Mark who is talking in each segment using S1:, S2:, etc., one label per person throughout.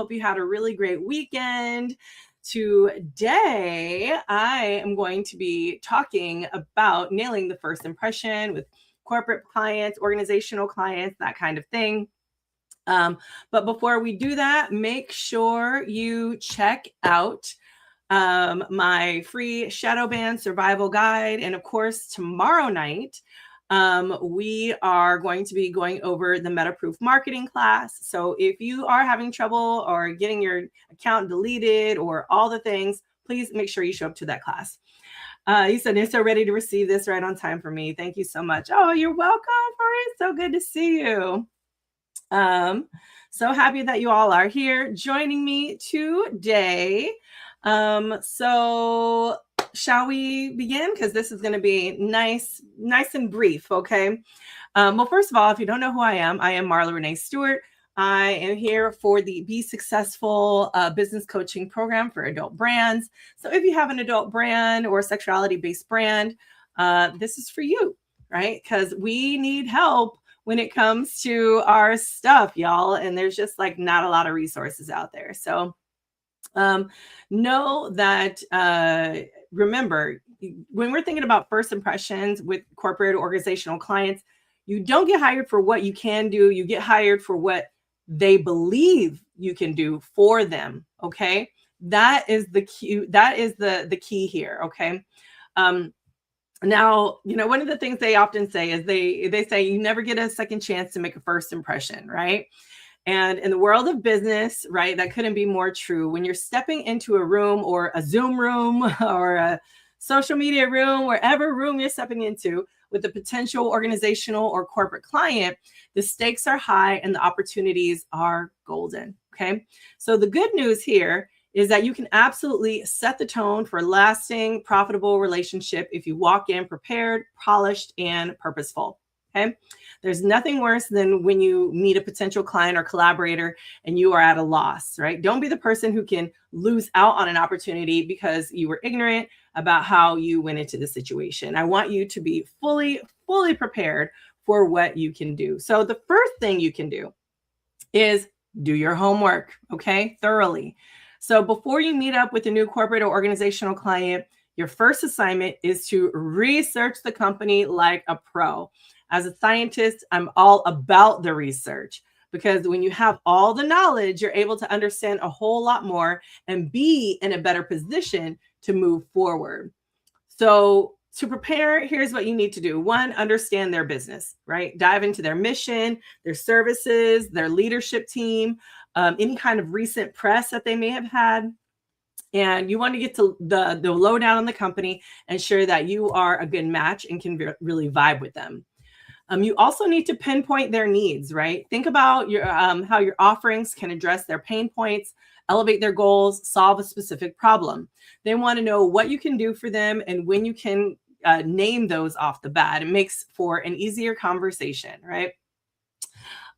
S1: Hope you had a really great weekend. Today, I am going to be talking about nailing the first impression with corporate clients, organizational clients, that kind of thing. But before we do that, make sure you check out my free shadow ban survival guide. And of course, tomorrow night, we are going to be going over the Meta-Proof marketing class. So if you are having trouble or getting your account deleted or all the things, please make sure you show up to that class. You said they're so ready to receive this right on time for me. Thank you so much. Oh, you're welcome, Farid. So good to see you. So happy that you all are here joining me today. So shall we begin? Because this is going to be nice and brief. Okay. Well, first of all, if you don't know who I am Marla Renee Stewart. I am here for the Be Successful business coaching program for adult brands. So if you have an adult brand or sexuality-based brand, this is for you, right? Because we need help when it comes to our stuff, y'all. And there's just like not a lot of resources out there. So know that, remember, when we're thinking about first impressions with corporate organizational clients, you don't get hired for what you can do. You get hired for what they believe you can do for them. Okay. That is the key. That is the key here. Okay. Now, one of the things they often say is they say you never get a second chance to make a first impression, right? And in the world of business, right, that couldn't be more true. When you're stepping into a room or a Zoom room or a social media room, wherever room you're stepping into with a potential organizational or corporate client, the stakes are high and the opportunities are golden, okay? So the good news here is that you can absolutely set the tone for a lasting, profitable relationship if you walk in prepared, polished, and purposeful, okay? There's nothing worse than when you meet a potential client or collaborator and you are at a loss, right? Don't be the person who can lose out on an opportunity because you were ignorant about how you went into the situation. I want you to be fully prepared for what you can do. So the first thing you can do is do your homework, okay, thoroughly. So before you meet up with a new corporate or organizational client, your first assignment is to research the company like a pro. As a scientist, I'm all about the research because when you have all the knowledge, you're able to understand a whole lot more and be in a better position to move forward. So to prepare, here's what you need to do. One, understand their business, right? Dive into their mission, their services, their leadership team, any kind of recent press that they may have had. And you want to get to the lowdown on the company, ensure that you are a good match and can really vibe with them. You also need to pinpoint their needs, right? Think about your how your offerings can address their pain points, elevate their goals, solve a specific problem. They want to know what you can do for them and when you can name those off the bat. It makes for an easier conversation, right?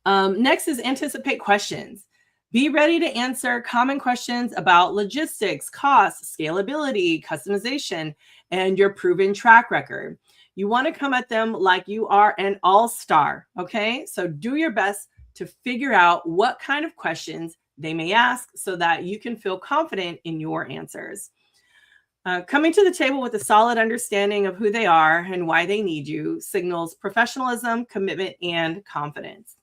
S1: Next is anticipate questions. Be ready to answer common questions about logistics, costs, scalability, customization, and your proven track record. You want to come at them like you are an all-star, okay? So do your best to figure out what kind of questions they may ask so that you can feel confident in your answers. Coming to the table with a solid understanding of who they are and why they need you signals professionalism, commitment, and confidence.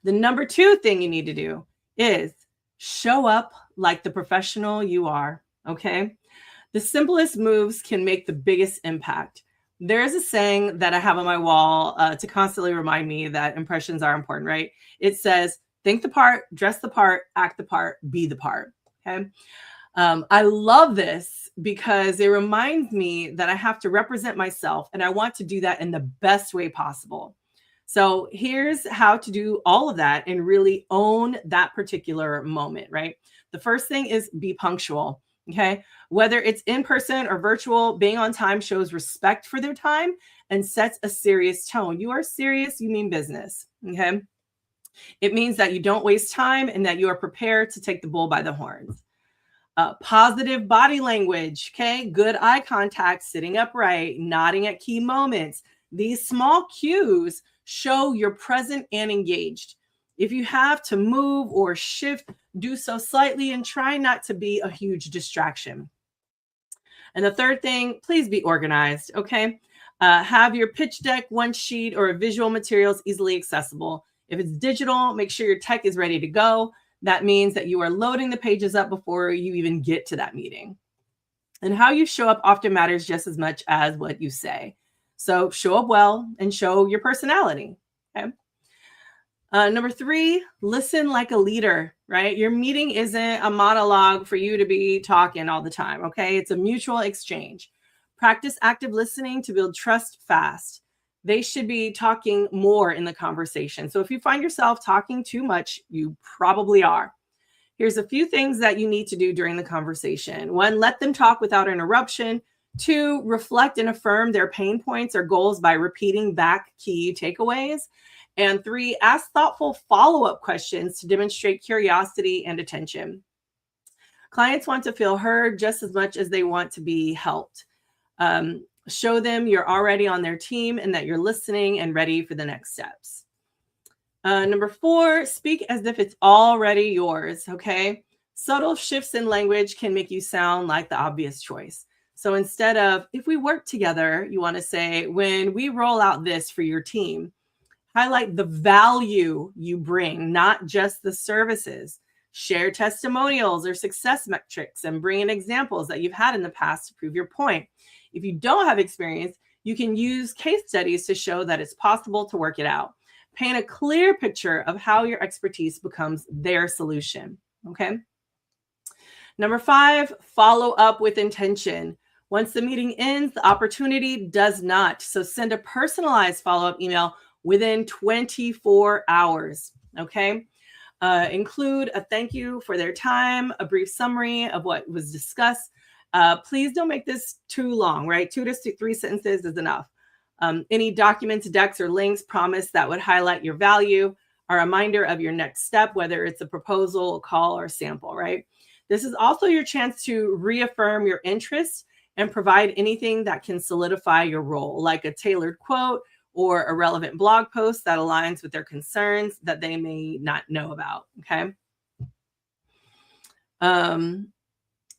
S1: The number two thing you need to do is show up like the professional you are, okay? The simplest moves can make the biggest impact. There is a saying that I have on my wall to constantly remind me that impressions are important, right? It says, think the part, dress the part, act the part, be the part, okay? I love this because it reminds me that I have to represent myself and I want to do that in the best way possible. So here's how to do all of that and really own that particular moment, right? The first thing is be punctual, okay? Whether it's in person or virtual, being on time shows respect for their time and sets a serious tone. You are serious, you mean business, okay? It means that you don't waste time and that you are prepared to take the bull by the horns. Positive body language, okay? Good eye contact, sitting upright, nodding at key moments. These small cues show you're present and engaged. If you have to move or shift, do so slightly and try not to be a huge distraction. And the third thing, please be organized, okay? Have your pitch deck, one sheet, or visual materials easily accessible. If it's digital, make sure your tech is ready to go. That means that you are loading the pages up before you even get to that meeting. And how you show up often matters just as much as what you say. So show up well and show your personality, okay? Number 3, listen like a leader, right? Your meeting isn't a monologue for you to be talking all the time, okay? It's a mutual exchange. Practice active listening to build trust fast. They should be talking more in the conversation. So if you find yourself talking too much, you probably are. Here's a few things that you need to do during the conversation. 1, let them talk without interruption. 2, reflect and affirm their pain points or goals by repeating back key takeaways. And 3, ask thoughtful follow-up questions to demonstrate curiosity and attention. Clients want to feel heard just as much as they want to be helped. Show them you're already on their team and that you're listening and ready for the next steps. Number 4, speak as if it's already yours, okay? Subtle shifts in language can make you sound like the obvious choice. So instead of, if we work together, you want to say, when we roll out this for your team. Highlight the value you bring, not just the services. Share testimonials or success metrics and bring in examples that you've had in the past to prove your point. If you don't have experience, you can use case studies to show that it's possible to work it out. Paint a clear picture of how your expertise becomes their solution, okay? Number 5, follow up with intention. Once the meeting ends, the opportunity does not. So send a personalized follow-up email within 24 hours, okay? Include a thank you for their time, a brief summary of what was discussed. Please don't make this too long, right? 2 to 3 sentences is enough. Any documents, decks, or links promise that would highlight your value, a reminder of your next step, whether it's a proposal, a call, or a sample, right? This is also your chance to reaffirm your interest and provide anything that can solidify your role, like a tailored quote or a relevant blog post that aligns with their concerns that they may not know about, okay?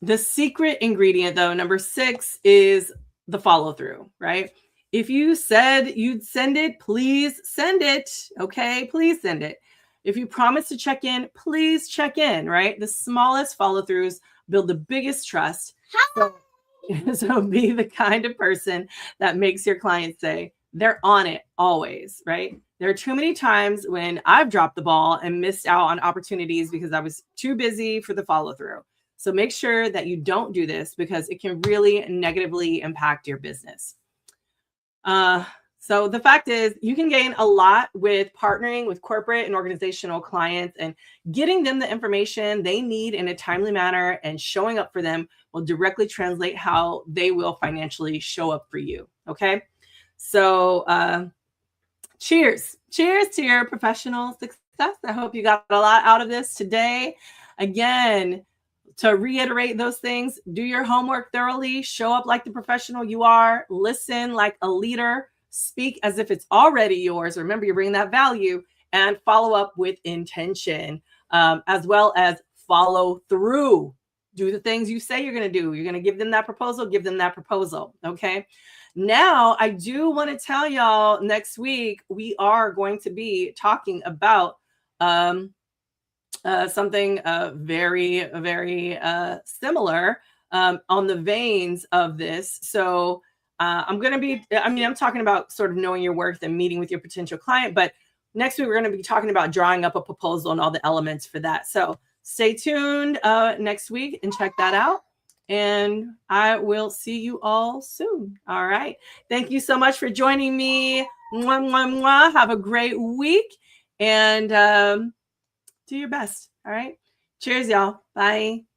S1: The secret ingredient, though, number 6, is the follow-through, right? If you said you'd send it, please send it, okay? Please send it. If you promise to check in, please check in, right? The smallest follow-throughs build the biggest trust. So be the kind of person that makes your clients say, they're on it always, right? There are too many times when I've dropped the ball and missed out on opportunities because I was too busy for the follow-through. So make sure that you don't do this because it can really negatively impact your business. So the fact is, you can gain a lot with partnering with corporate and organizational clients, and getting them the information they need in a timely manner and showing up for them will directly translate how they will financially show up for you. Okay. So cheers to your professional success. I hope you got a lot out of this today. Again, to reiterate those things, do your homework thoroughly, show up like the professional you are, listen like a leader, speak as if it's already yours. Remember, you bring that value, and follow up with intention, as well as follow through. Do the things you say you're going to do. You're going to give them that proposal, give them that proposal. Okay. Now, I do want to tell y'all, next week, we are going to be talking about something very, very similar on the veins of this. So I'm talking about sort of knowing your worth and meeting with your potential client. But next week, we're going to be talking about drawing up a proposal and all the elements for that. So stay tuned next week and check that out. And I will see you all soon. All right. Thank you so much for joining me. Mwah, mwah, mwah. Have a great week. And do your best. All right. Cheers, y'all. Bye.